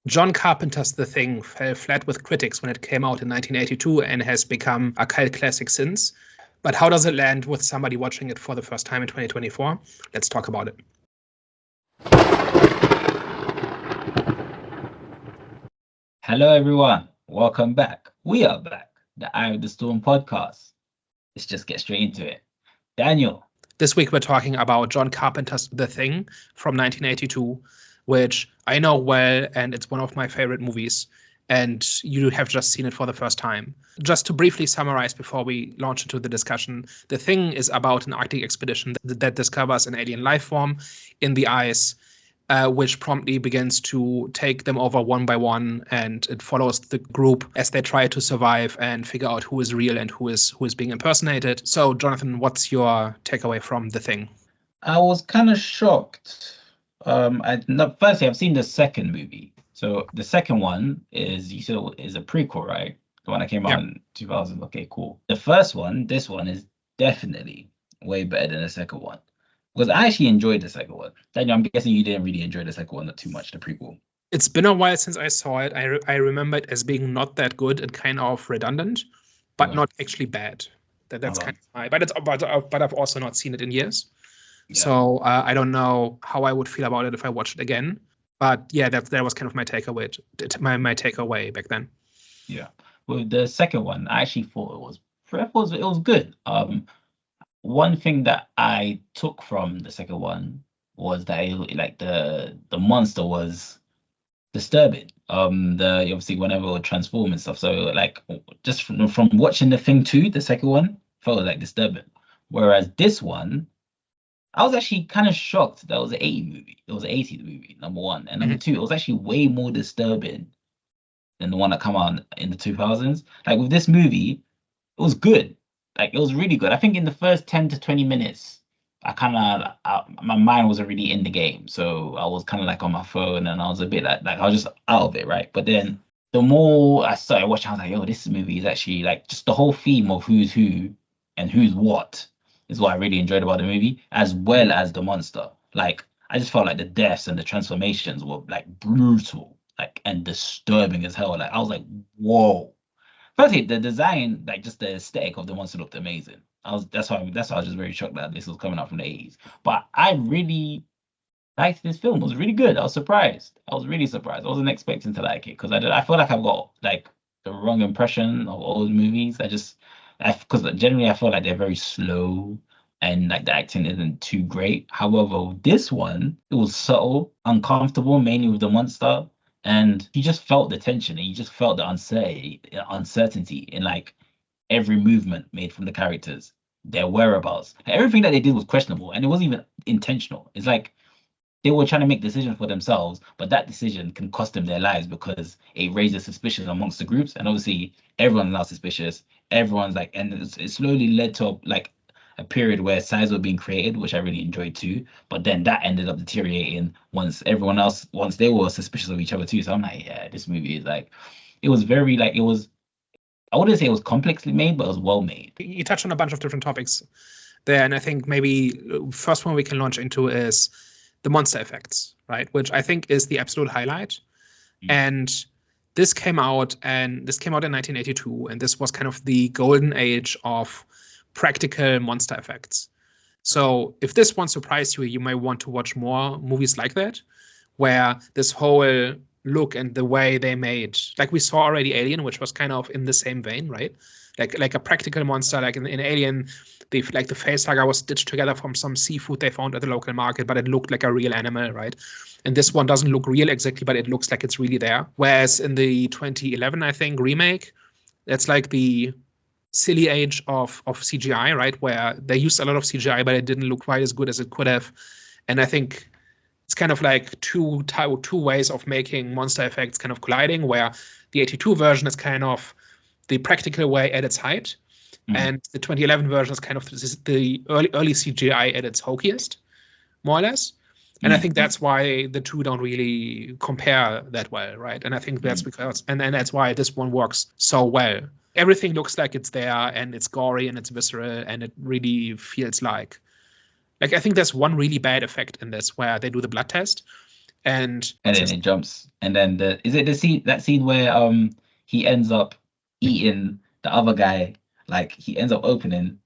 John Carpenter's The Thing fell flat with critics when it came out in 1982 and has become a cult classic since. But how does it land with somebody watching it for the first time in 2024? Let's talk about it. Hello, everyone. Welcome back. We are back. The Eye of the Storm podcast. Let's just get straight into it. Daniel. This week we're talking about John Carpenter's The Thing from 1982, which I know well, and it's one of my favorite movies. And you have just seen it for the first time. Just to briefly summarize before we launch into the discussion, The Thing is about an Arctic expedition that discovers an alien life form in the ice, which promptly begins to take them over one by one, and it follows the group as they try to survive and figure out who is real and who is being impersonated. So, Jonathan, what's your takeaway from The Thing? I was kind of shocked. Firstly, I've seen the second movie. So the second one is a prequel, right? The one that came out in 2000. Okay, cool. The first one, this one is definitely way better than the second one. Because I actually enjoyed the second one. Daniel, I'm guessing you didn't really enjoy the second one, not too much, the prequel. It's been a while since I saw it. I remember it as being not that good and kind of redundant, but not actually bad. That's kind of high. But I've also not seen it in years. Yeah. So I don't know how I would feel about it if I watched it again. But yeah, that was kind of my takeaway. My takeaway back then. Yeah. Well, the second one, I actually thought it was good. One thing that I took from the second one was that the monster was disturbing. Obviously whenever it would transform and stuff. So like just from watching The Thing 2, the second one felt like disturbing. Whereas this one, I was actually kind of shocked that it was an 80s movie. It was an 80s movie, number one. And number two, it was actually way more disturbing than the one that came out in the 2000s. Like with this movie, it was good. Like it was really good. I think in the first 10 to 20 minutes, my mind wasn't really in the game. So I was kind of like on my phone and I was a bit like I was just out of it, right? But then the more I started watching, I was like, yo, this movie is actually like just the whole theme of who's who and who's what is what I really enjoyed about the movie, as well as the monster. Like, I just felt like the deaths and the transformations were like brutal, like, and disturbing as hell. Like, I was like, whoa. Firstly, the design, like just the aesthetic of the monster looked amazing. That's why I was just very shocked that this was coming out from the 80s. But I really liked this film. It was really good. I was surprised. I was really surprised. I wasn't expecting to like it because I feel like I've got like the wrong impression of old movies. Because generally I feel like they're very slow and like the acting isn't too great. However, this one, it was subtle, uncomfortable, mainly with the monster. And you just felt the tension and you just felt the uncertainty in like every movement made from the characters, their whereabouts. Everything that they did was questionable and it wasn't even intentional. It's like they were trying to make decisions for themselves, but that decision can cost them their lives because it raises suspicion amongst the groups. And obviously everyone's now suspicious. Everyone's like, and it slowly led to like a period where sides were being created, which I really enjoyed too. But then that ended up deteriorating once they were suspicious of each other too. So I'm like, yeah, this movie is like, it was very like, I wouldn't say it was complexly made, but it was well made. You touched on a bunch of different topics there. And I think maybe first one we can launch into is the monster effects, right? Which I think is the absolute highlight. And this came out in 1982, and this was kind of the golden age of practical monster effects. So if this one surprised you, you might want to watch more movies like that, where this whole look and the way they made, like we saw already Alien, which was kind of in the same vein, right? Like a practical monster, like in Alien, the facehugger was stitched together from some seafood they found at the local market, but it looked like a real animal, right? And this one doesn't look real exactly, but it looks like it's really there. Whereas in the 2011, I think, remake, that's like the silly age of CGI, right? Where they used a lot of CGI, but it didn't look quite as good as it could have. And I think it's kind of like two ways of making monster effects kind of colliding, where the 82 version is kind of the practical way at its height, and the 2011 version is kind of the early CGI at its hokiest, more or less. And I think that's why the two don't really compare that well, right? And I think that's because, and that's why this one works so well. Everything looks like it's there, and it's gory, and it's visceral, and it really feels like I think there's one really bad effect in this where they do the blood test, And then it jumps, and then is it that scene where he ends up eating the other guy, like he ends up opening.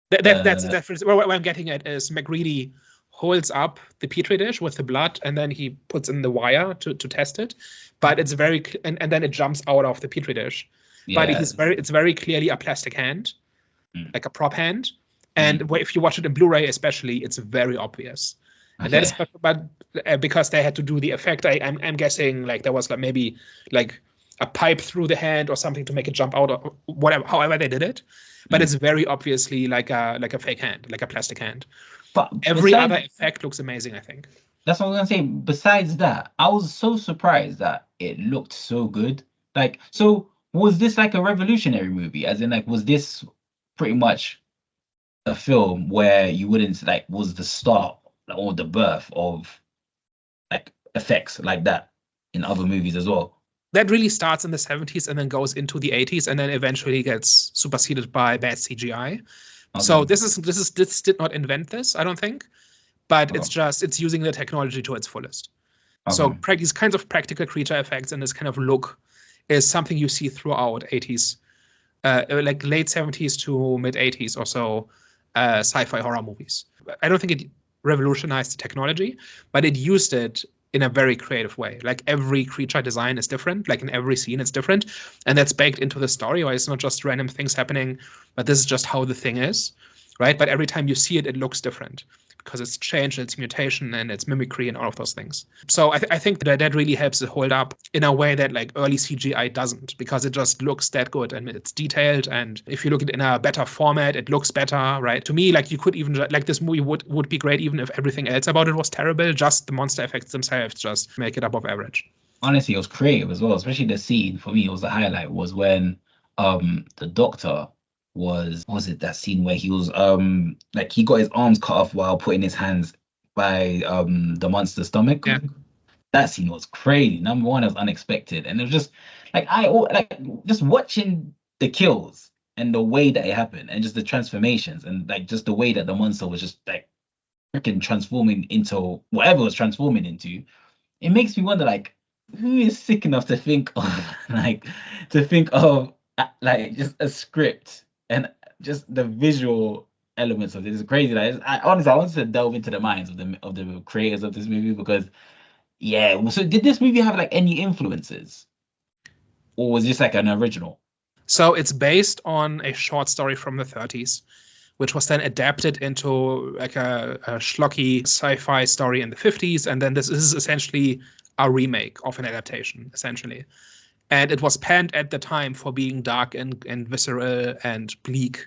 That's what I'm getting at is McReady holds up the petri dish with the blood, and then he puts in the wire to test it, but it's and then it jumps out of the petri dish. But it's very clearly a plastic hand, like a prop hand. And if you watch it in Blu-ray especially, it's very obvious. And that is but because they had to do the effect, I'm guessing like there was like maybe like a pipe through the hand or something to make it jump out, or whatever, however they did it. But it's very obviously like a fake hand, like a plastic hand. But every other effect looks amazing, I think. That's what I was gonna say. Besides that, I was so surprised that it looked so good. Like, so was this like a revolutionary movie? As in, like, was this pretty much a film where you wouldn't like was the start or the birth of like effects like that in other movies as well? That really starts in the 70s and then goes into the 80s and then eventually gets superseded by bad CGI. Okay. So this did not invent this, I don't think, but it's using the technology to its fullest. Okay. So these kinds of practical creature effects and this kind of look is something you see throughout 80s, like late 70s to mid 80s or so, sci-fi horror movies. I don't think it revolutionized the technology, but it used it in a very creative way. Like every creature design is different, like in every scene it's different, and that's baked into the story, or it's not just random things happening, but this is just how the thing is, right? But every time you see it, it looks different because it's change, it's mutation, and it's mimicry and all of those things. So I think that really helps it hold up in a way that like early CGI doesn't, because it just looks that good and it's detailed. And if you look at it in a better format, it looks better, right? To me, like you could even like this movie would be great even if everything else about it was terrible. Just the monster effects themselves just make it above average. Honestly, it was creative as well, especially the scene for me. It was the highlight was when the doctor was it that scene where he was like he got his arms cut off while putting his hands by the monster's stomach. Yeah. That scene was crazy. Number one, it was unexpected, and it was just like just watching the kills and the way that it happened, and just the transformations, and like just the way that the monster was just like freaking transforming into whatever it was transforming into. It makes me wonder, like, who is sick enough to think of like just a script and just the visual elements of this is crazy. Like, honestly, I wanted to delve into the minds of the creators of this movie because, yeah. So, did this movie have like any influences, or was this like an original? So it's based on a short story from the 30s, which was then adapted into like a schlocky sci-fi story in the 50s, and then this is essentially a remake of an adaptation, essentially. And it was panned at the time for being dark and visceral and bleak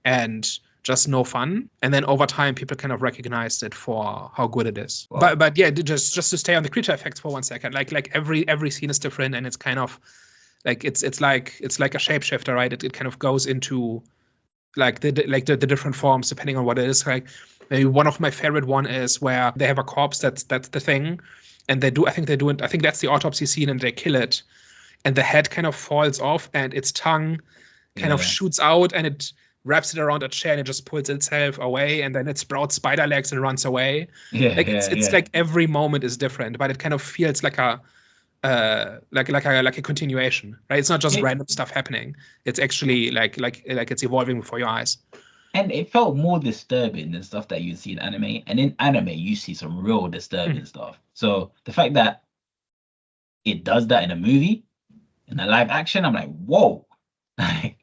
and just no fun. And then over time, people kind of recognized it for how good it is. Wow. But yeah, just to stay on the creature effects for 1 second, like every scene is different, and it's kind of like it's like a shapeshifter, right? It kind of goes into like the different forms depending on what it is. Like maybe one of my favorite one is where they have a corpse that's the thing, and I think that's the autopsy scene, and they kill it. And the head kind of falls off, and its tongue kind of shoots out, and it wraps it around a chair, and it just pulls itself away, and then it sprouts spider legs and runs away. It's like every moment is different, but it kind of feels like a continuation, right? It's not just random stuff happening. It's actually like it's evolving before your eyes. And it felt more disturbing than stuff that you see in anime. And in anime, you see some real disturbing stuff. So the fact that it does that in a movie, in a live action, I'm like, whoa, like,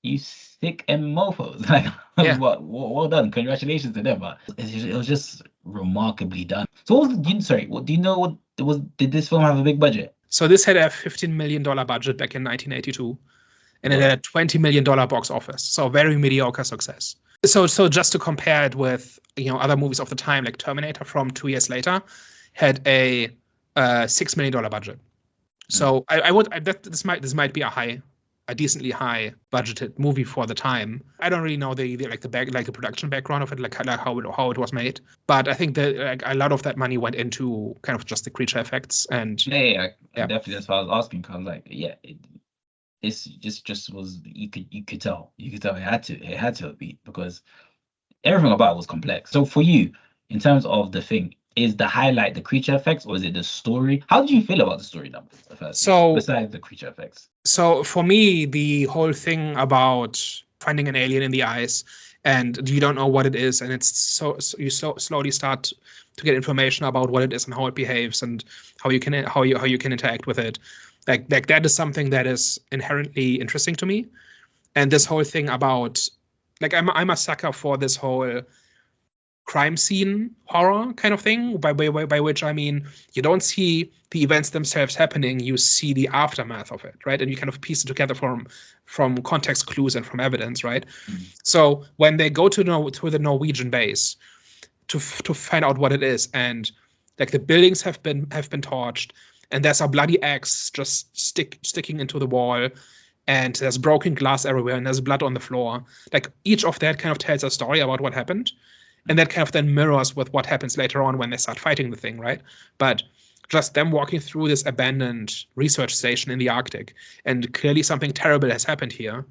you sick and mofos. Like, well done, congratulations to them. But it was just remarkably done. So, do you know did this film have a big budget? So this had a $15 million budget back in 1982, and it had a $20 million box office. So very mediocre success. So just to compare it with other movies of the time, like Terminator from 2 years later, had a $6 million budget. So this might be a decently high budgeted movie for the time. I don't really know the production background of it, like how it was made, but I think that a lot of that money went into kind of just the creature effects and definitely that's what I was asking. Cause like this just was you could tell it had to be because everything about it was complex. So for you, in terms of the thing, is the highlight the creature effects, or is it the story? How do you feel about the story number first? So besides the creature effects. So for me, the whole thing about finding an alien in the ice and you don't know what it is, and it's so you slowly start to get information about what it is and how it behaves and how you can interact with it. Like that is something that is inherently interesting to me. And this whole thing about like I'm a sucker for this whole crime scene horror kind of thing, by which I mean you don't see the events themselves happening, you see the aftermath of it, right? And you kind of piece it together from context clues and from evidence, right? So when they go to the Norwegian base to find out what it is, and like the buildings have been torched, and there's a bloody axe just sticking into the wall, and there's broken glass everywhere, and there's blood on the floor. Like each of that kind of tells a story about what happened. And that kind of then mirrors with what happens later on when they start fighting the thing, right? But just them walking through this abandoned research station in the Arctic, and clearly something terrible has happened here.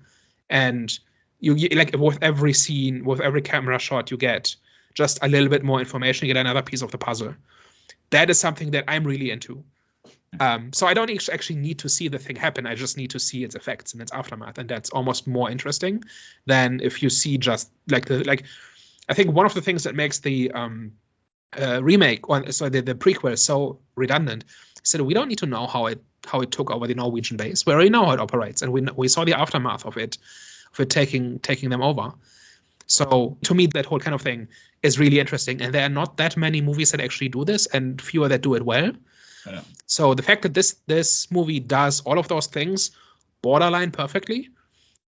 And you like with every scene, with every camera shot, you get just a little bit more information. You get another piece of the puzzle. That is something that I'm really into. So I don't actually need to see the thing happen. I just need to see its effects and its aftermath, and that's almost more interesting than if you see just I think one of the things that makes the remake, or sorry, the prequel so redundant is that we don't need to know how it took over the Norwegian base. We already know how it operates, and we saw the aftermath of it taking them over. So to me, that whole kind of thing is really interesting, and there are not that many movies that actually do this, and fewer that do it well. Yeah. So the fact that this movie does all of those things borderline perfectly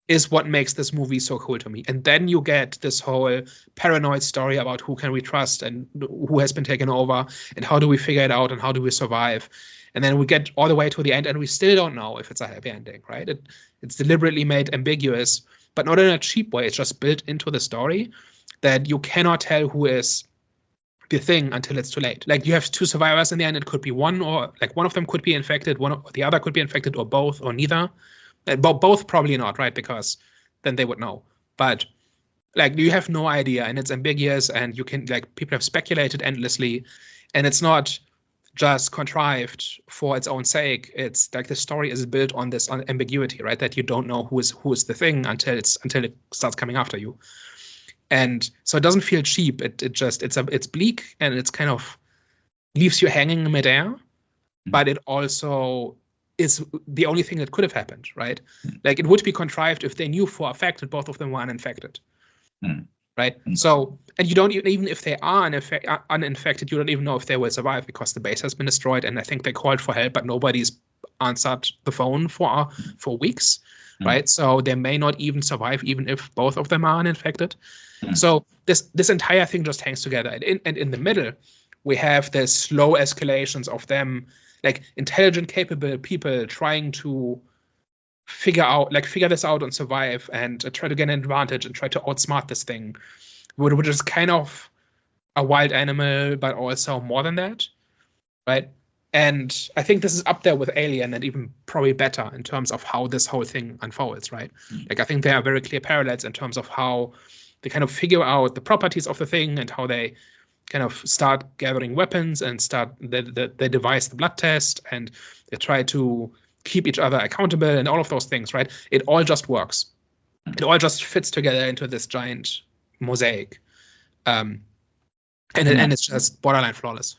is what makes this movie so cool to me. And then you get this whole paranoid story about who can we trust and who has been taken over and how do we figure it out and how do we survive. And then we get all the way to the end and we still don't know if it's a happy ending, right? It's deliberately made ambiguous, but not in a cheap way. It's just built into the story that you cannot tell who is the thing until it's too late. Like you have two survivors in the end. It could be one, or like one of them could be infected, the other could be infected, or both, or neither. Both probably not, right? Because then they would know. But like you have no idea, and it's ambiguous, and you can like people have speculated endlessly, and it's not just contrived for its own sake. It's like the story is built on this ambiguity, right? That you don't know who is the thing until it starts coming after you, and so it doesn't feel cheap. It's bleak, and it's kind of leaves you hanging in midair, but it also is the only thing that could have happened, right? Like it would be contrived if they knew for a fact that both of them were uninfected, right? So, and you don't even if they are uninfected, you don't even know if they will survive because the base has been destroyed, and I think they called for help, but nobody's answered the phone for weeks, right? So they may not even survive, even if both of them are uninfected. So this entire thing just hangs together, and in the middle, we have the slow escalations of them. Like intelligent, capable people trying to figure this out and survive and try to get an advantage and try to outsmart this thing, which is kind of a wild animal, but also more than that, right? And I think this is up there with Alien and even probably better in terms of how this whole thing unfolds, right? Like I think there are very clear parallels in terms of how they kind of figure out the properties of the thing and how they kind of start gathering weapons and they devise the blood test and they try to keep each other accountable and all of those things, right? It all just works. It all just fits together into this giant mosaic. And it's just borderline flawless.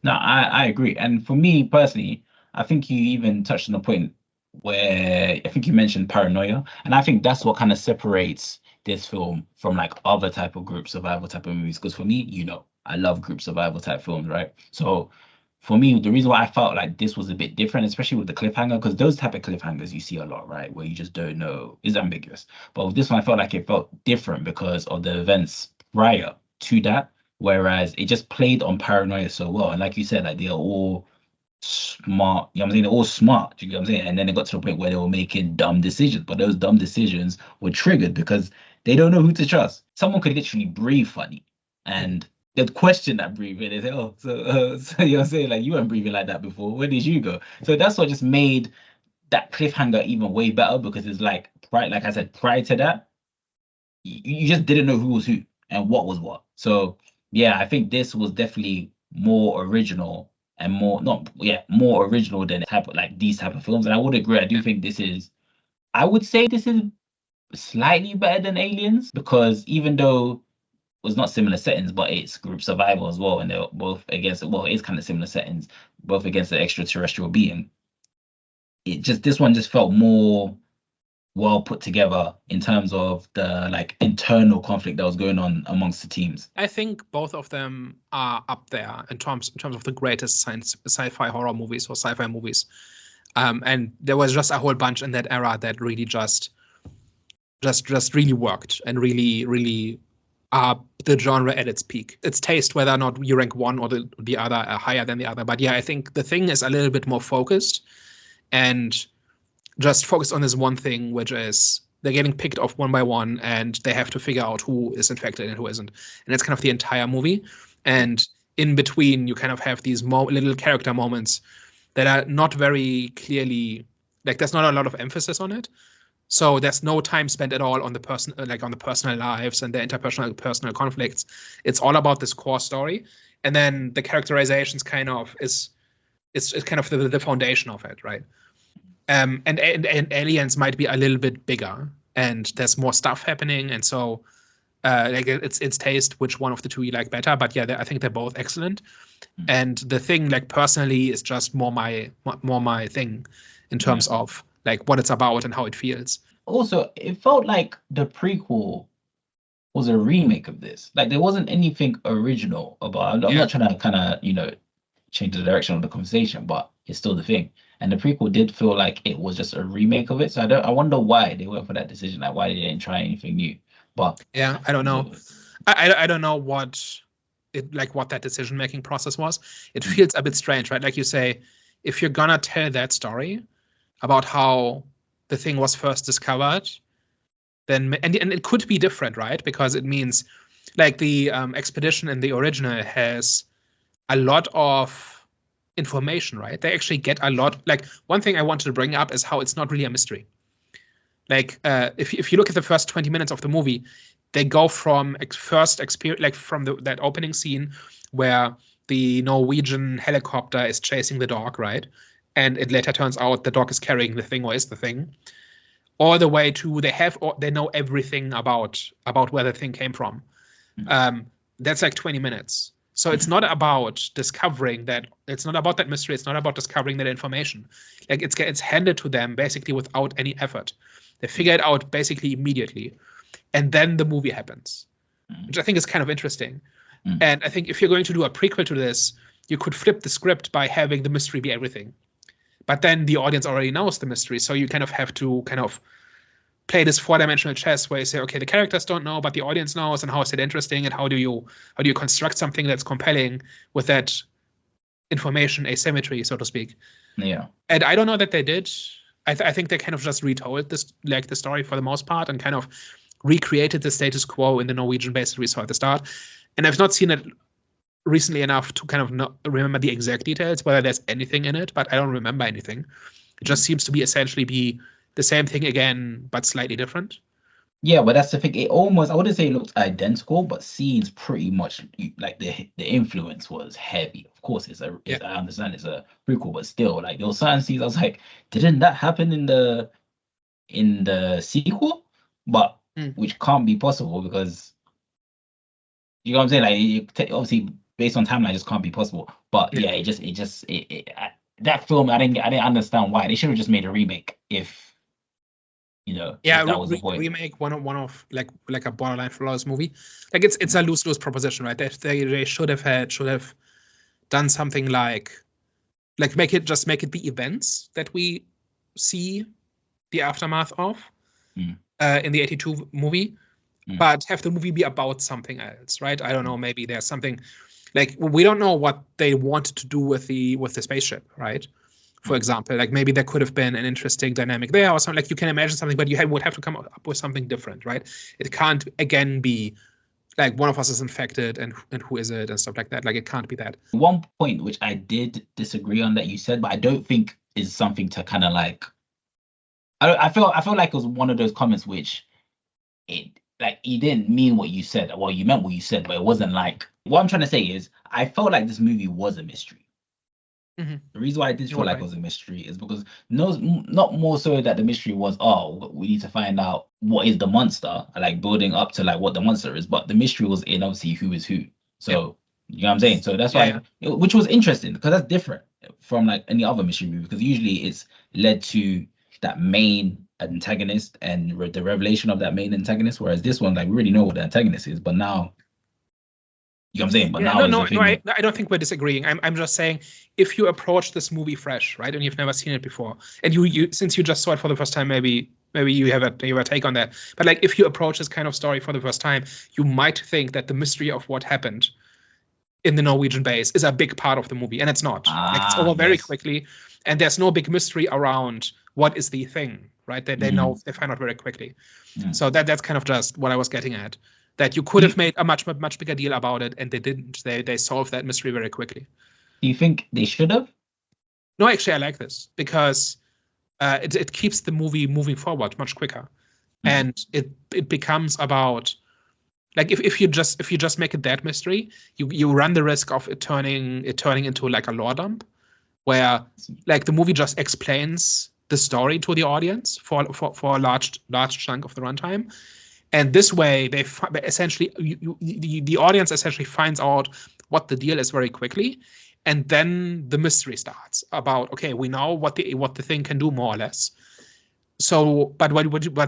No, I agree. And for me personally, I think you even touched on a point where I think you mentioned paranoia. And I think that's what kind of separates this film from like other type of group survival type of movies. Because for me, I love group survival type films, right? So for me, the reason why I felt like this was a bit different, especially with the cliffhanger, because those type of cliffhangers you see a lot, right? Where you just don't know, is ambiguous. But with this one, I felt like it felt different because of the events prior to that, whereas it just played on paranoia so well. And like you said, like they're all smart, you know what I'm saying? They're all smart, do you get what I'm saying? And then it got to the point where they were making dumb decisions, but those dumb decisions were triggered because they don't know who to trust. Someone could literally breathe funny and they'd question that breathing. They say, oh, so you know what I'm saying? Like, you weren't breathing like that before. Where did you go? So that's what just made that cliffhanger even way better because it's like I said, prior to that, you just didn't know who was who and what was what. So yeah, I think this was definitely more original and more original than these type of films. And I would agree. I would say this is slightly better than Aliens, because even though it was not similar settings, but it's group survival as well, and they're both against, well, it's kind of similar settings, both against an extraterrestrial being. This one just felt more well put together in terms of the internal conflict that was going on amongst the teams. I think both of them are up there in terms of the greatest sci-fi horror movies or sci-fi movies. And there was just a whole bunch in that era that really just really worked and really are the genre at its peak. It's taste whether or not you rank one or the other higher than the other. But yeah, I think the Thing is a little bit more focused and just focused on this one thing, which is they're getting picked off one by one and they have to figure out who is infected and who isn't. And that's kind of the entire movie. And in between, you kind of have these little character moments that are not very clearly, there's not a lot of emphasis on it. So there's no time spent at all on the on the personal lives and the interpersonal conflicts. It's all about this core story. And then the characterizations kind of is kind of the foundation of it, right? And Aliens might be a little bit bigger and there's more stuff happening, and so it's taste which one of the two you like better. But yeah, I think they're both excellent. And the Thing, personally, is just more my thing in terms of what it's about and how it feels. Also, it felt like the prequel was a remake of this. There wasn't anything original about. I'm not trying to kind of change the direction of the conversation, but it's still the Thing. And the prequel did feel like it was just a remake of it. So I wonder why they went for that decision. Why they didn't try anything new. But yeah, I don't know. I don't know what that decision making process was. It feels a bit strange, right? Like you say, if you're gonna tell that story about how the Thing was first discovered, then and it could be different, right? Because it means the expedition in the original has a lot of information, right? They actually get a lot. One thing I wanted to bring up is how it's not really a mystery. If you look at the first 20 minutes of the movie, they go from first experience, from that opening scene where the Norwegian helicopter is chasing the dog, right? And it later turns out the dog is carrying the Thing or is the Thing, all the way to they know everything about where the Thing came from. That's 20 minutes. So it's not about discovering that. It's not about that mystery. It's not about discovering that information. It's handed to them basically without any effort. They figure it out basically immediately, and then the movie happens, which I think is kind of interesting. And I think if you're going to do a prequel to this, you could flip the script by having the mystery be everything, but then the audience already knows the mystery, so you kind of have to play this four-dimensional chess where you say, okay, the characters don't know, but the audience knows, and how is it interesting, and how do you construct something that's compelling with that information asymmetry, so to speak. Yeah. And I don't know that they did. I think they kind of just retold this, the story for the most part, and kind of recreated the status quo in the Norwegian base that we saw at the start. And I've not seen it recently enough to kind of not remember the exact details, whether there's anything in it, but I don't remember anything. It just seems to be essentially the same thing again, but slightly different. Yeah, but that's the thing. It almost, I wouldn't say it looked identical, but scenes pretty much the influence was heavy. Of course, I understand it's a prequel, but still, there were certain scenes I was like, didn't that happen in the sequel? But which can't be possible because you know what I'm saying. Obviously, based on timeline, it just can't be possible. But yeah, that film, I didn't understand why they should have just made a remake if. That was the point. Remake one of a borderline flawless movie. It's a lose-lose proposition, right? They should have done something make it the events that we see the aftermath of in the 82 movie, but have the movie be about something else, right? I don't know, maybe there's something we don't know what they wanted to do with the spaceship, right? For example, maybe there could have been an interesting dynamic there or something. You can imagine something, but you would have to come up with something different, right? It can't, again, be one of us is infected and who is it and stuff like that. It can't be that. One point which I did disagree on that you said, but I don't think is something to kind of I feel like it was one of those comments which it you didn't mean what you said. Well, you meant what you said, but it wasn't What I'm trying to say is, I felt like this movie was a mystery. Mm-hmm. The reason why I did In feel what like way? it was a mystery is because not more so that the mystery was, oh, we need to find out what is the monster, like building up to like what the monster is, but the mystery was in obviously who is who. Yeah. So you know what I'm saying? So that's Yeah, yeah. why, which was interesting because that's different from like any other mystery movie, because usually it's led to that main antagonist and the revelation of that main antagonist, whereas this one, like, we already know what the antagonist is, but now, you know what I'm saying? But Yeah, now no, is the no, no. thing. I don't think we're disagreeing. I'm just saying, if you approach this movie fresh, right, and you've never seen it before, and you since you just saw it for the first time, maybe you have a take on that. But like, if you approach this kind of story for the first time, you might think that the mystery of what happened in the Norwegian base is a big part of the movie, and it's not. Like, it's over very Yes. quickly, and there's no big mystery around what is the thing, right? They know, they find out very quickly. Mm. So that's kind of just what I was getting at. That you could Do have made a much bigger deal about it, and they didn't. They solved that mystery very quickly. you think they should have? No, actually, I like this because it keeps the movie moving forward much quicker, and it becomes about, like, if you just make it that mystery, you run the risk of it turning into like a lore dump, where like the movie just explains the story to the audience for a large chunk of the runtime. And this way, they essentially, the audience essentially finds out what the deal is very quickly, and then the mystery starts about, okay, we know what the thing can do more or less. So, but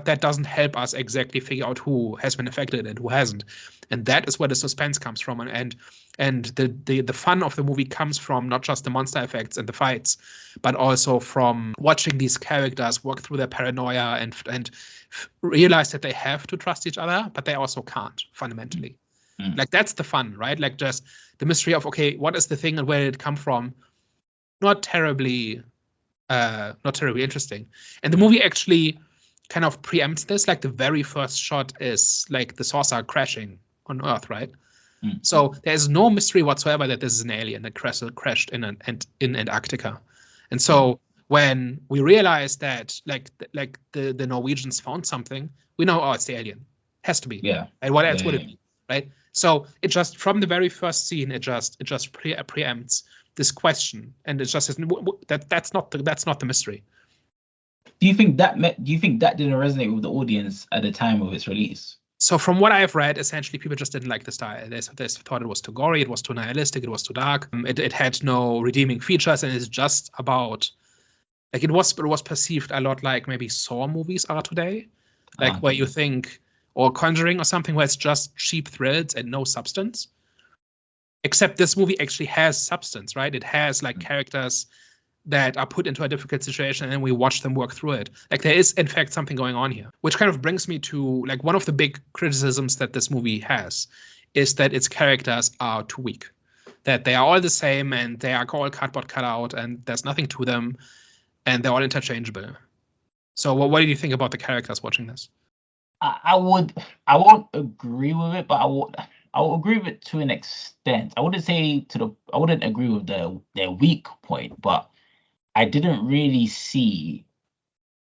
that doesn't help us exactly figure out who has been affected and who hasn't, and that is where the suspense comes from, and the fun of the movie comes from not just the monster effects and the fights, but also from watching these characters work through their paranoia and realize that they have to trust each other, but they also can't fundamentally. Like, that's the fun, right? Like, just the mystery of, okay, what is the thing and where did it come from? Not terribly interesting. And the movie actually kind of preempts this. Like, the very first shot is like the saucer crashing on Earth, right? So there's no mystery whatsoever that this is an alien that crashed in Antarctica. And so when we realize that like the Norwegians found something, we know, oh, it's the alien. Has to be. Yeah. And what else would it be? Right? So it just, from the very first scene, it just preempts this question, and it just says that's not the mystery. Do you think that didn't resonate with the audience at the time of its release? So from what I have read, essentially people just didn't like the style. They thought it was too gory, it was too nihilistic, it was too dark. It had no redeeming features, and it's just about, like, it was perceived a lot like maybe Saw movies are today, like where you think, or Conjuring or something, where it's just cheap thrills and no substance. Except this movie actually has substance, right? It has like characters that are put into a difficult situation, and then we watch them work through it. Like, there is in fact something going on here, which kind of brings me to like one of the big criticisms that this movie has, is that its characters are too weak, that they are all the same and they are all cardboard cut out and there's nothing to them and they're all interchangeable. So what do you think about the characters watching this? I won't agree with it, but I will agree with it to an extent. I wouldn't agree with their weak point, but I didn't really see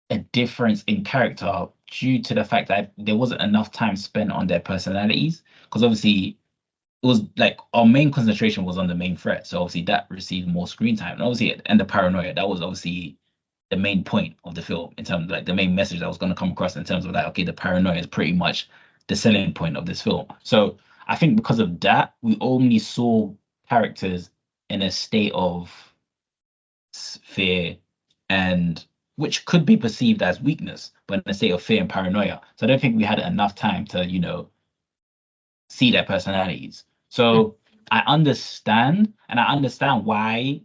a difference in character due to the fact that there wasn't enough time spent on their personalities. Because obviously it was like our main concentration was on the main threat, so obviously that received more screen time. And obviously, and the paranoia, that was obviously the main point of the film, in terms of like the main message that was going to come across, in terms of like, okay, the paranoia is pretty much the selling point of this film. So I think because of that, we only saw characters in a state of fear, and which could be perceived as weakness, but in a state of fear and paranoia. So I don't think we had enough time to, see their personalities. So I understand why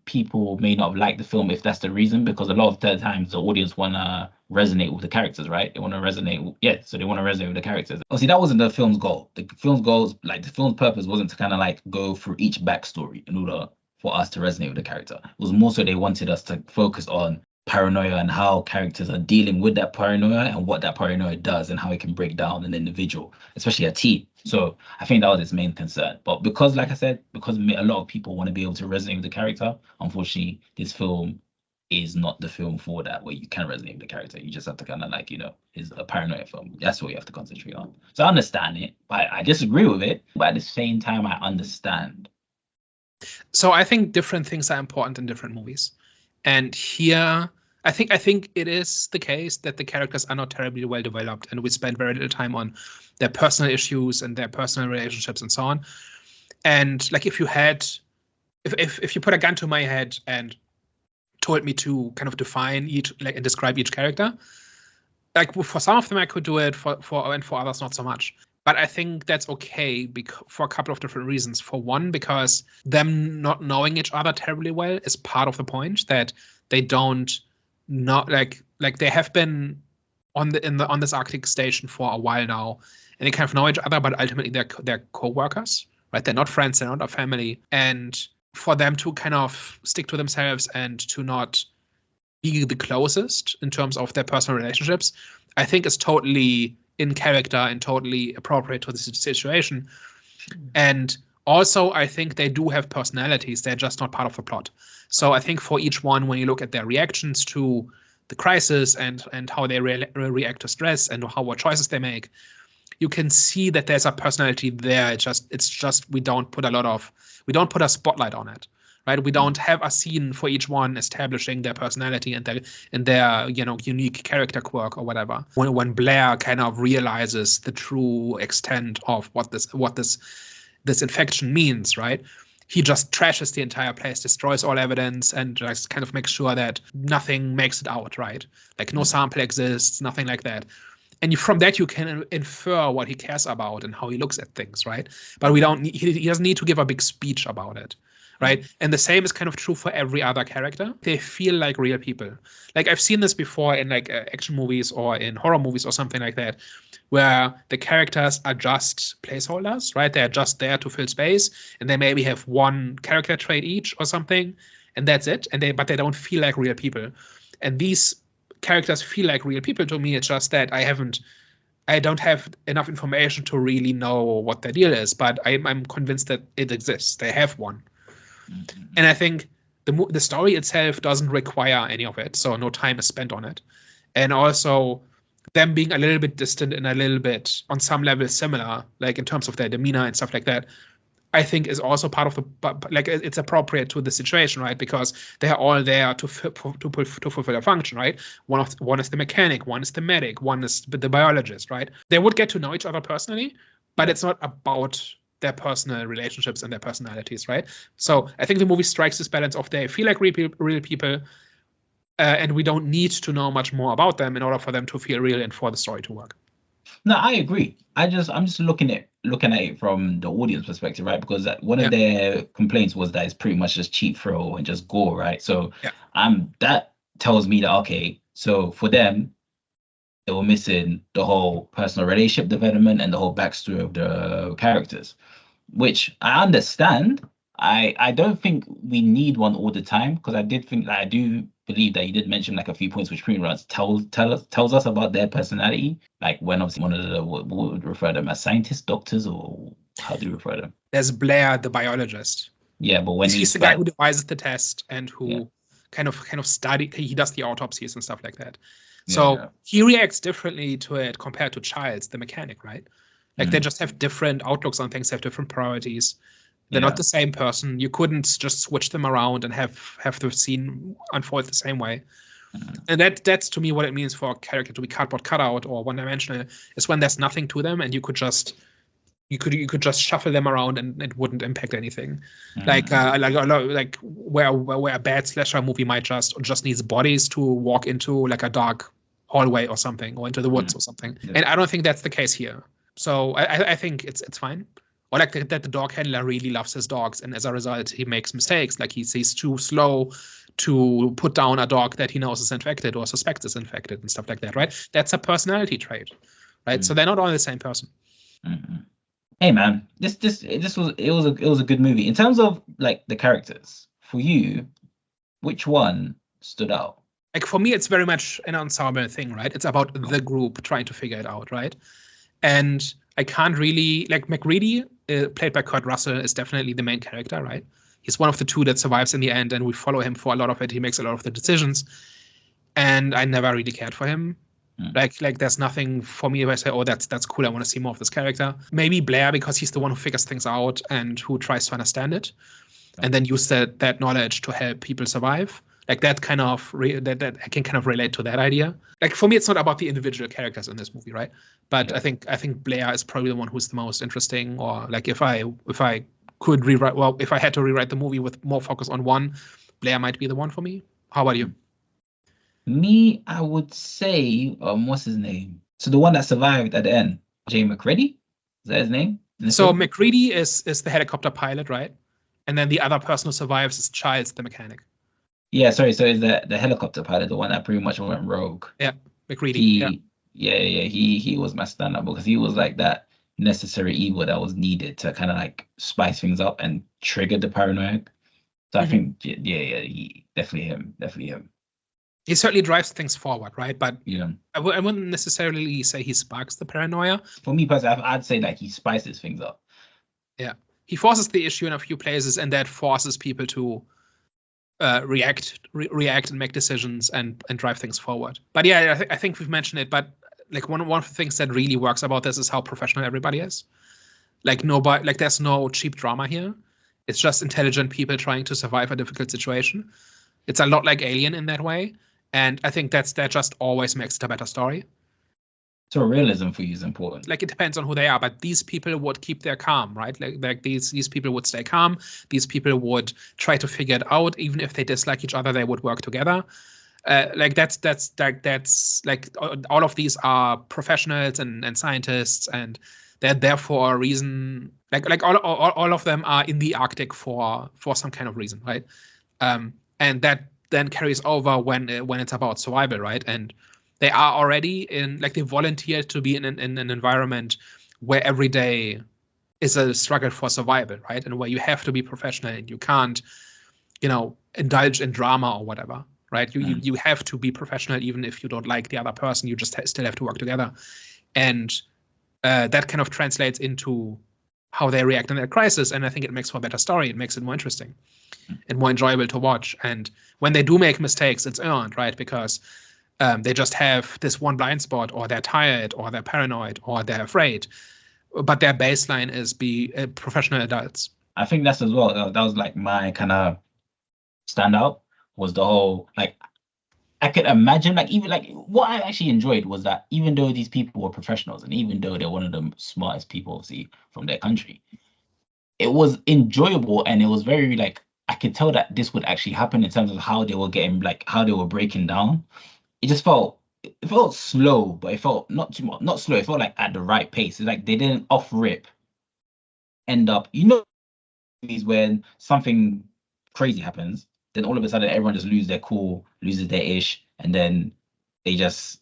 people may not like the film, if that's the reason, because a lot of the times the audience want to resonate with the characters, right? They want to resonate with the characters. Obviously, that wasn't the film's goal. The film's purpose wasn't to kind of like go through each backstory in order for us to resonate with the character. It was more so they wanted us to focus on paranoia and how characters are dealing with that paranoia and what that paranoia does and how it can break down an individual, especially a team. So I think that was its main concern. But because, like I said, because a lot of people want to be able to resonate with the character, unfortunately, this film is not the film for that, where you can resonate with the character. You just have to kind of like, is a paranoia film. That's what you have to concentrate on. So I understand it, but I disagree with it. But at the same time, I understand. So I think different things are important in different movies. And here, I think it is the case that the characters are not terribly well developed, and we spend very little time on their personal issues and their personal relationships and so on. And like if you put a gun to my head and told me to kind of define each, like, and describe each character, like for some of them I could do it, for others not so much. But I think that's okay for a couple of different reasons. For one, because them not knowing each other terribly well is part of the point, that they don't not like they have been on this Arctic station for a while now, and they kind of know each other, but ultimately they're co-workers, right? They're not friends, they're not a family, and for them to kind of stick to themselves and to not be the closest in terms of their personal relationships, I think is totally in character and totally appropriate to the situation. And also, I think they do have personalities. They're just not part of the plot. So I think for each one, when you look at their reactions to the crisis and how they react to stress and what choices they make, you can see that there's a personality there. It's just we don't put a spotlight on it, right? We don't have a scene for each one establishing their personality and their unique character quirk or whatever. When Blair kind of realizes the true extent of what this infection means, right? He just trashes the entire place, destroys all evidence, and just kind of makes sure that nothing makes it out, right? Like no sample exists, nothing like that. And from that, you can infer what he cares about and how he looks at things, right? But he doesn't need to give a big speech about it, right? And the same is kind of true for every other character. They feel like real people. Like I've seen this before in like action movies or in horror movies or something like that, where the characters are just placeholders, right? They're just there to fill space, and they maybe have one character trait each or something, and that's it. But they don't feel like real people. And these characters feel like real people to me. It's just that I don't have enough information to really know what their deal is, but I'm convinced that it exists. They have one. Mm-hmm. And I think the story itself doesn't require any of it, so no time is spent on it. And also them being a little bit distant and a little bit on some level similar, like in terms of their demeanor and stuff like that, I think is also part of like it's appropriate to the situation, right? Because they are all there to fulfill a function, right? One is the mechanic, one is the medic, one is the biologist, right? They would get to know each other personally, but it's not about their personal relationships and their personalities, right? So I think the movie strikes this balance of they feel like real people, and we don't need to know much more about them in order for them to feel real and for the story to work. No, I agree. I'm just looking at it from the audience perspective, right? Because one of their complaints was that it's pretty much just cheap thrill and just gore, right? So that tells me that, okay, so for them, they were missing the whole personal relationship development and the whole backstory of the characters, which I understand. I don't think we need one all the time, because I did think that I do believe that you did mention like a few points which pretty much tells us about their personality. Like when obviously one of the what would refer them as scientists, doctors, or how do you refer them? There's Blair, the biologist. Yeah, but when he's the guy who devises the test and who kind of study. He does the autopsies and stuff like that. So he reacts differently to it compared to Childs, the mechanic, right? Like they just have different outlooks on things, have different priorities. They're not the same person. You couldn't just switch them around and have the scene unfold the same way. And that's to me what it means for a character to be cardboard cutout or one-dimensional, is when there's nothing to them and you could just shuffle them around and it wouldn't impact anything. Like where a bad slasher movie might just needs bodies to walk into like a dark hallway or something, or into the woods or something. And I don't think that's the case here. So I think it's fine. Or like that the dog handler really loves his dogs, and as a result, he makes mistakes. Like he's too slow to put down a dog that he knows is infected or suspects is infected and stuff like that, right? That's a personality trait, right? So they're not all the same person. Hey man, this was a good movie. In terms of like the characters, for you, which one stood out? Like for me, it's very much an ensemble thing, right? It's about the group trying to figure it out, right? And I can't really, like McReady, played by Kurt Russell, is definitely the main character, right? He's one of the two that survives in the end, and we follow him for a lot of it. He makes a lot of the decisions, and I never really cared for him. Like there's nothing for me where I say, oh, that's cool, I want to see more of this character. Maybe Blair, because he's the one who figures things out and who tries to understand it, and then use that knowledge to help people survive. Like that kind of that I can kind of relate to that idea. Like for me, it's not about the individual characters in this movie, right? But I think Blair is probably the one who's the most interesting. Or like if I could rewrite, well, if I had to rewrite the movie with more focus on one, Blair might be the one for me. How about you? Me, I would say, what's his name? So the one that survived at the end, Jay McCready? Is that his name? So McCready is the helicopter pilot, right? And then the other person who survives is Childs, the mechanic. Yeah, sorry. So is the helicopter pilot, the one that pretty much went rogue? Yeah, McCready. He was my stand-up because he was like that necessary evil that was needed to kind of like spice things up and trigger the paranoia. So I think, he definitely him. He certainly drives things forward, right? But yeah, I wouldn't necessarily say he sparks the paranoia. For me personally, I'd say like he spices things up. Yeah, he forces the issue in a few places, and that forces people to react and make decisions and drive things forward. But yeah, I think we've mentioned it. But like one of the things that really works about this is how professional everybody is. Like there's no cheap drama here. It's just intelligent people trying to survive a difficult situation. It's a lot like Alien in that way. And I think that just always makes it a better story. So realism for you is important. Like it depends on who they are, but these people would keep their calm, right? Like these people would stay calm. These people would try to figure it out, even if they dislike each other, they would work together. That's like all of these are professionals and scientists, and they're there for a reason. Like all of them are in the Arctic for some kind of reason, right? And that then carries over when it's about survival, right? And they are already they volunteer to be in an environment where every day is a struggle for survival, right? And where you have to be professional and you can't, indulge in drama or whatever, right? You have to be professional even if you don't like the other person. You just still have to work together, and that kind of translates into how they react in that crisis. And I think it makes for a better story. It makes it more interesting and more enjoyable to watch. And when they do make mistakes, it's earned, right? Because they just have this one blind spot, or they're tired, or they're paranoid, or they're afraid. But their baseline is be professional adults. I think that's as well. That was like my kind of standout, was the whole, like, I could imagine, like, even like what I actually enjoyed was that even though these people were professionals and even though they're one of the smartest people, obviously, from their country, it was enjoyable, and it was very like, I could tell that this would actually happen in terms of how they were getting, like, how they were breaking down. It just felt slow, but it felt not too much, not slow. It felt like at the right pace. It's like they didn't off rip end up, when something crazy happens, then all of a sudden everyone just loses their cool, loses their ish, and then they just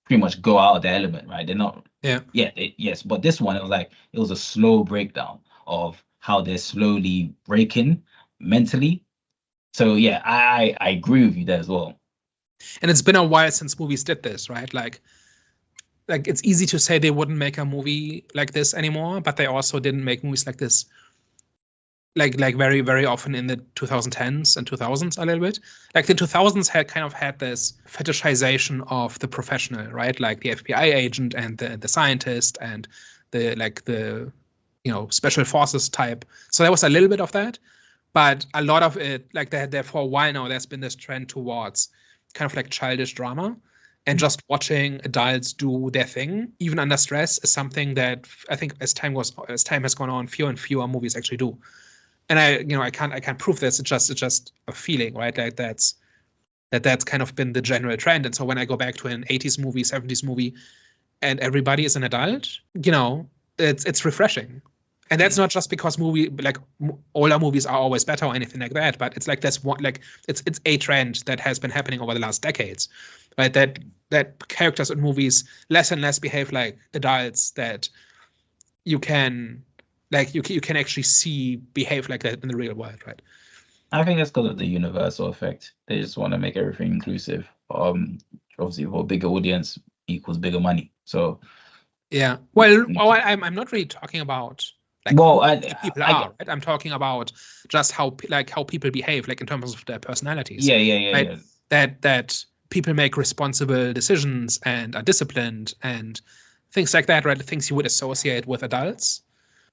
pretty much go out of their element, right? They're not. Yes. But this one, it was a slow breakdown of how they're slowly breaking mentally. So yeah, I agree with you there as well. And it's been a while since movies did this, right? Like it's easy to say they wouldn't make a movie like this anymore, but they also didn't make movies like this like very, very often in the 2010s and 2000s a little bit. Like the 2000s had this fetishization of the professional, right? Like the FBI agent and the scientist and the special forces type. So there was a little bit of that, but a lot of it, like there for a while now, there's been this trend towards kind of like childish drama, and just watching adults do their thing, even under stress, is something that I think as time has gone on, fewer and fewer movies actually do. And I can't prove this. It's just a feeling, right? Like that's kind of been the general trend. And so when I go back to an 80s movie, 70s movie, and everybody is an adult, it's refreshing. And that's not just because older movies are always better or anything like that, but it's like that's one, like it's a trend that has been happening over the last decades, right? That characters in movies less and less behave like adults that you can actually see behave like that in the real world, right? I think that's because of the universal effect. They just want to make everything inclusive. Obviously, for a bigger audience equals bigger money. So yeah, well, I'm not really talking about Like Well, people are, right? I'm talking about just how people behave, like in terms of their personalities. yeah. Right? That people make responsible decisions and are disciplined and things like that, right? The things you would associate with adults.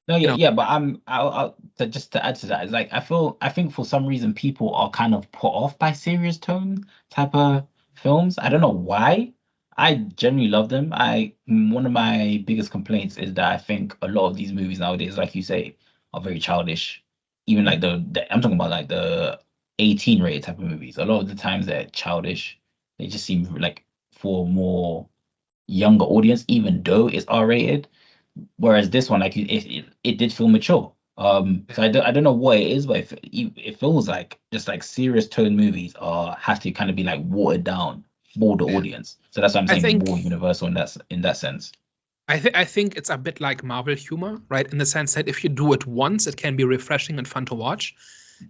No, yeah, but just to add to that, it's like I think for some reason people are kind of put off by serious tone type of films. I don't know why. I generally love them. One of my biggest complaints is that I think a lot of these movies nowadays, like you say, are very childish. Even like I'm talking about like the 18 rated type of movies. A lot of the times they're childish. They just seem like for more younger audience, even though it's R rated. Whereas this one, like it did feel mature. So I don't know what it is, but it feels like just like serious tone movies have to kind of be like watered down for the audience. So that's what I'm saying, more universal in that sense. I think it's a bit like Marvel humor, right? In the sense that if you do it once, it can be refreshing and fun to watch,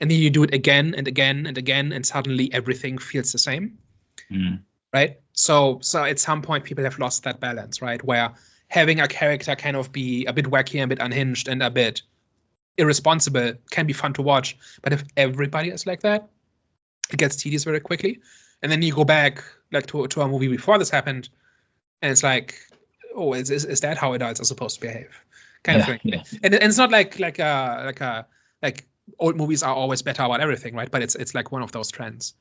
and then you do it again and again and again, and suddenly everything feels the same, right? So at some point, people have lost that balance, right? Where having a character kind of be a bit wacky, a bit unhinged, and a bit irresponsible can be fun to watch. But if everybody is like that, it gets tedious very quickly. And then you go back like to a movie before this happened, and it's like, oh, is that how adults are supposed to behave? Kind of thing. Yeah. And it's not like old movies are always better about everything, right? But it's like one of those trends.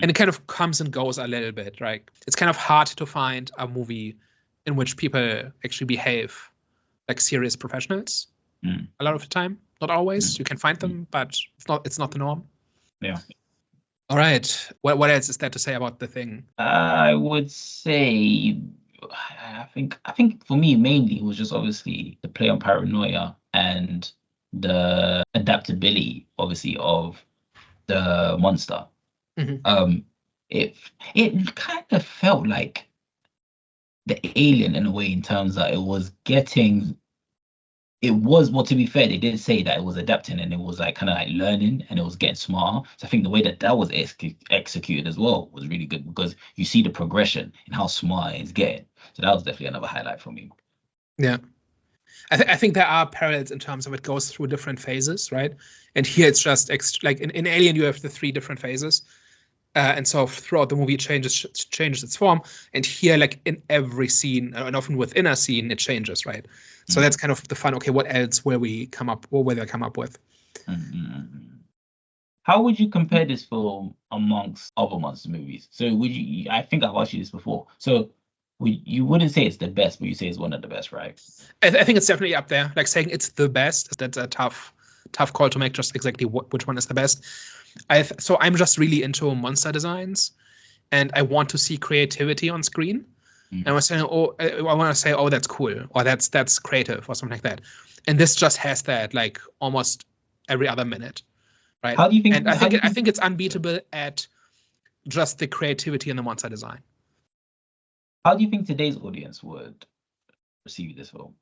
And it kind of comes and goes a little bit, right? It's kind of hard to find a movie in which people actually behave like serious professionals a lot of the time. Not always. You can find them, but it's not the norm. Yeah. All right. What else is there to say about The Thing? I would say, I think for me mainly it was just obviously the play on paranoia and the adaptability, obviously, of the monster. It kind of felt like the Alien in a way, in terms that well, to be fair, they did say that it was adapting and it was like kind of like learning and it was getting smarter. So I think the way that was executed as well was really good, because you see the progression and how smart it's getting. So that was definitely another highlight for me. Yeah. I think there are parallels in terms of it goes through different phases, right? And here it's just like in Alien, you have the 3 different phases. And so throughout the movie, it changes its form. And here, like in every scene, and often within a scene, it changes, right? So that's kind of the fun. Okay, what else will they come up with? How would you compare this film amongst other monster movies? So I think I've asked you this before. So you wouldn't say it's the best, but you say it's one of the best, right? I think it's definitely up there. Like saying it's the best, that's a tough call to make, just exactly which one is the best. So I'm just really into monster designs, and I want to see creativity on screen. And I want to say, oh, that's cool, or that's creative, or something like that. And this just has that like almost every other minute, right? How do you think? And I think it's unbeatable at just the creativity in the monster design. How do you think today's audience would receive this film?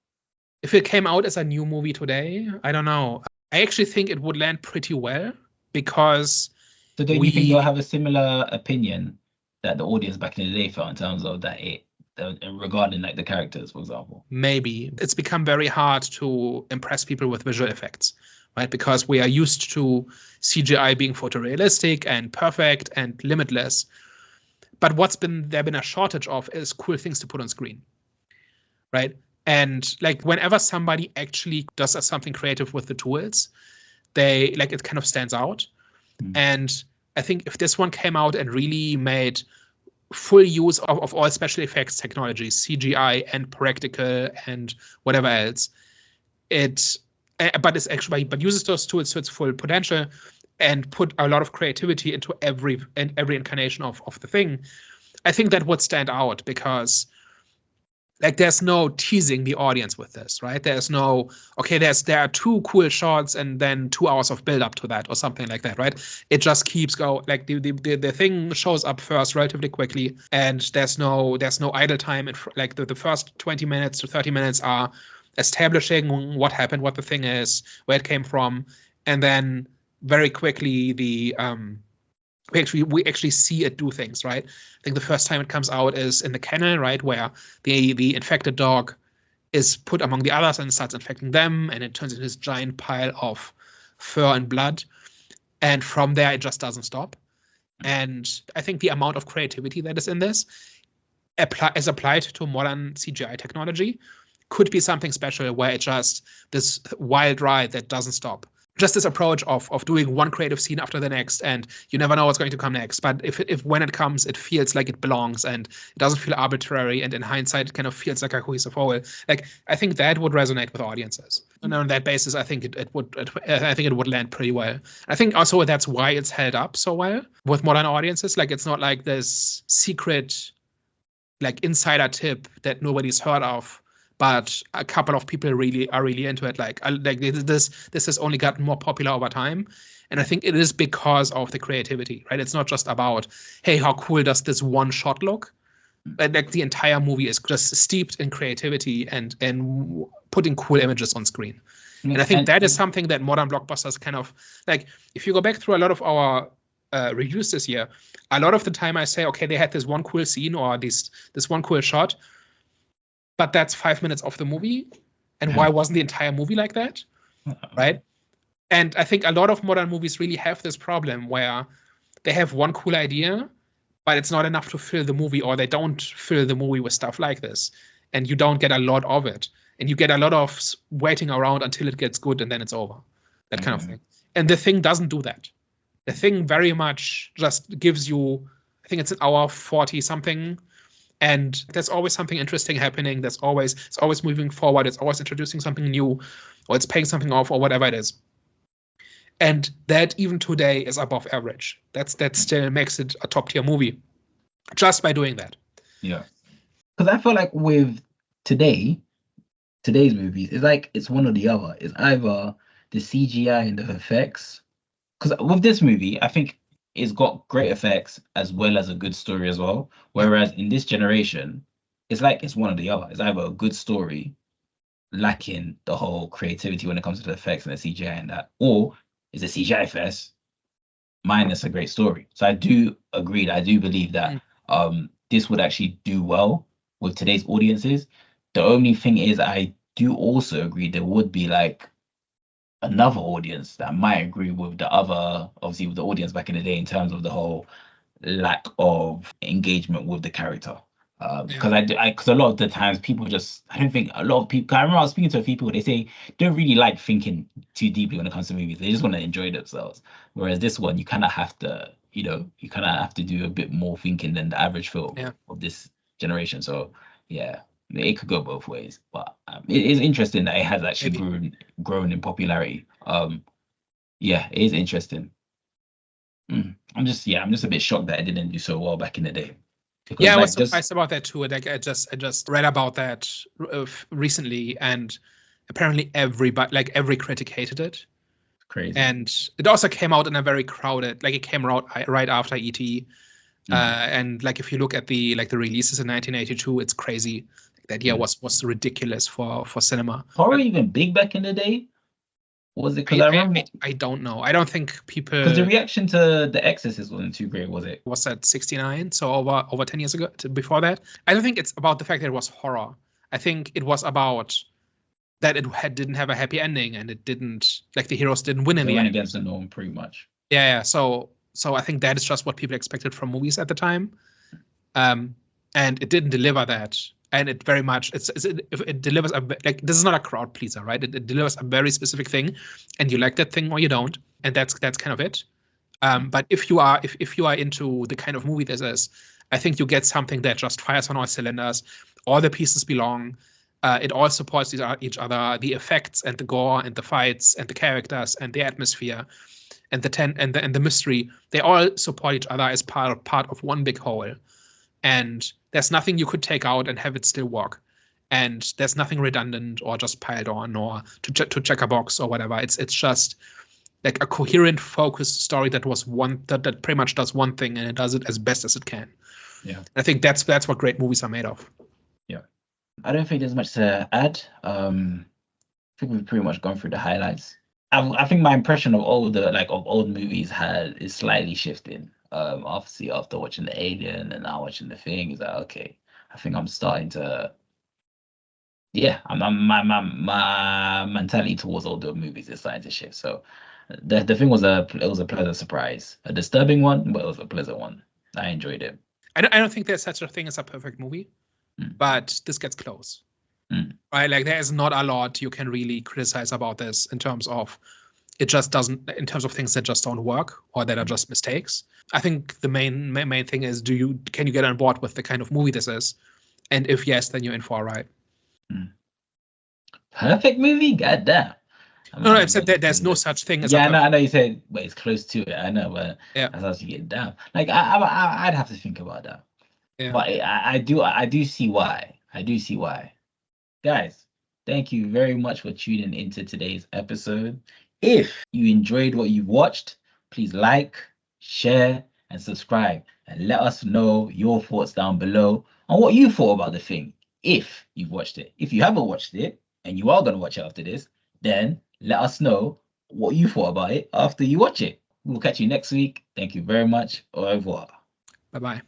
If it came out as a new movie today, I don't know. I actually think it would land pretty well, because. So do you think you'll have a similar opinion that the audience back in the day felt in terms of that regarding like the characters, for example? Maybe. It's become very hard to impress people with visual effects, right? Because we are used to CGI being photorealistic and perfect and limitless. But what's been a shortage of is cool things to put on screen, right? And like whenever somebody actually does something creative with the tools, it kind of stands out. And I think if this one came out and really made full use of all special effects technologies, CGI and practical and whatever else, but uses those tools to its full potential and put a lot of creativity into every incarnation of the thing, I think that would stand out, because like there's no teasing the audience with this, right? There's no, okay, there are 2 cool shots and then 2 hours of build up to that or something like that, right? It just keeps going, like the thing shows up first relatively quickly, and there's no idle time. And like the first 20 minutes to 30 minutes are establishing what happened, what the thing is, where it came from, and then very quickly we actually see it do things, right? I think the first time it comes out is in the kennel, right, where the infected dog is put among the others and starts infecting them, and it turns into this giant pile of fur and blood. And from there, it just doesn't stop. And I think the amount of creativity that is in this, as applied to modern CGI technology, could be something special, where it's just this wild ride that doesn't stop. Just this approach of doing one creative scene after the next, and you never know what's going to come next. But if when it comes, it feels like it belongs, and it doesn't feel arbitrary, and in hindsight, it kind of feels like a cohesive whole. Like, I think that would resonate with audiences. And on that basis, I think it would land pretty well. I think also that's why it's held up so well with modern audiences. Like, it's not like this secret, like, insider tip that nobody's heard of, but a couple of people are really into it. Like this has only gotten more popular over time, and I think it is because of the creativity, right? It's not just about, hey, how cool does this one shot look? But like, the entire movie is just steeped in creativity and putting cool images on screen. And I think that is something that modern blockbusters kind of, like, if you go back through a lot of our reviews this year, a lot of the time I say, okay, they had this one cool scene or this one cool shot, but that's 5 minutes of the movie. And why wasn't the entire movie like that? Right? And I think a lot of modern movies really have this problem where they have one cool idea, but it's not enough to fill the movie, or they don't fill the movie with stuff like this. And you don't get a lot of it. And you get a lot of waiting around until it gets good and then it's over. That kind of thing. And The Thing doesn't do that. The Thing very much just gives you, I think it's an hour 40 something, and there's always something interesting happening. It's always moving forward. It's always introducing something new, or it's paying something off, or whatever it is. And that even today is above average. That still makes it a top tier movie, just by doing that. Yeah, because I feel like with today's movies, it's like it's one or the other. It's either the CGI and the effects. Because with this movie, I think it's got great effects as well as a good story as well. Whereas in this generation, it's like it's one or the other. It's either a good story lacking the whole creativity when it comes to the effects and the CGI and that, or it's a CGI fest minus a great story. So I do agree. I do believe that this would actually do well with today's audiences. The only thing is, I do also agree there would be like another audience that might agree with the other, obviously with the audience back in the day, in terms of the whole lack of engagement with the character. Because a lot of the times people just, I don't think a lot of people, I remember I was speaking to a few people, they say don't really like thinking too deeply when it comes to movies. They just want to enjoy themselves. Whereas this one, you kind of have to, you kind of have to do a bit more thinking than the average film of this generation. So yeah, it could go both ways, but it is interesting that it has actually grown in popularity. Yeah, it is interesting. I'm just a bit shocked that it didn't do so well back in the day. Because, I was surprised about that too. Like, I just read about that recently, and apparently every critic hated it. Crazy. And it also came out in a very crowded, like, it came out right after E.T. And like, if you look at the releases in 1982, it's crazy. That year was ridiculous for cinema. Horror even big back in the day? Was it? Because I don't know. I don't think people. Because the reaction to The Exorcist wasn't too great, was it? Was that 1969? So over 10 years ago. Before that, I don't think it's about the fact that it was horror. I think it was about that it didn't have a happy ending, and it didn't, like, the heroes didn't win in the end. Against the norm, pretty much. Yeah. So I think that is just what people expected from movies at the time, and it didn't deliver that. And it very much it delivers like, this is not a crowd pleaser, right? It delivers a very specific thing, and you like that thing or you don't, and that's kind of it. But if you are into the kind of movie this is, I think you get something that just fires on all cylinders. All the pieces belong. It all supports each other. The effects and the gore and the fights and the characters and the atmosphere and the mystery, they all support each other as part of one big whole. And there's nothing you could take out and have it still work. And there's nothing redundant or just piled on or to check a box or whatever. It's just like a coherent, focused story that pretty much does one thing, and it does it as best as it can. Yeah, I think that's what great movies are made of. Yeah, I don't think there's much to add. I think we've pretty much gone through the highlights. I think my impression of old movies is slightly shifting. Obviously after watching The Alien and now watching The Thing, is that okay? I think I'm starting to yeah, my mentality towards older movies is starting to shift. So the thing was it was a pleasant surprise, a disturbing one, but it was a pleasant one. I enjoyed it. I don't think there's such a thing as a perfect movie, but this gets close. Right? Like there is not a lot you can really criticize about this in terms of it just doesn't, in terms of things that just don't work or that are just mistakes. I think the main thing is, can you get on board with the kind of movie this is? And if yes, then you're in for a ride. Perfect movie? God damn. No, I've said that there's no such thing as a perfect. I know you said, but it's close to it. I know, but Yeah. that's how you get down. Like I'd have to think about that. Yeah. But I do see why. I do see why. Guys, thank you very much for tuning into today's episode. If you enjoyed what you've watched, please like, share, and subscribe, and let us know your thoughts down below on what you thought about the thing if you've watched it. If you haven't watched it and you are going to watch it after this, then let us know what you thought about it after you watch it. We'll catch you next week. Thank you very much. Au revoir. Bye-bye.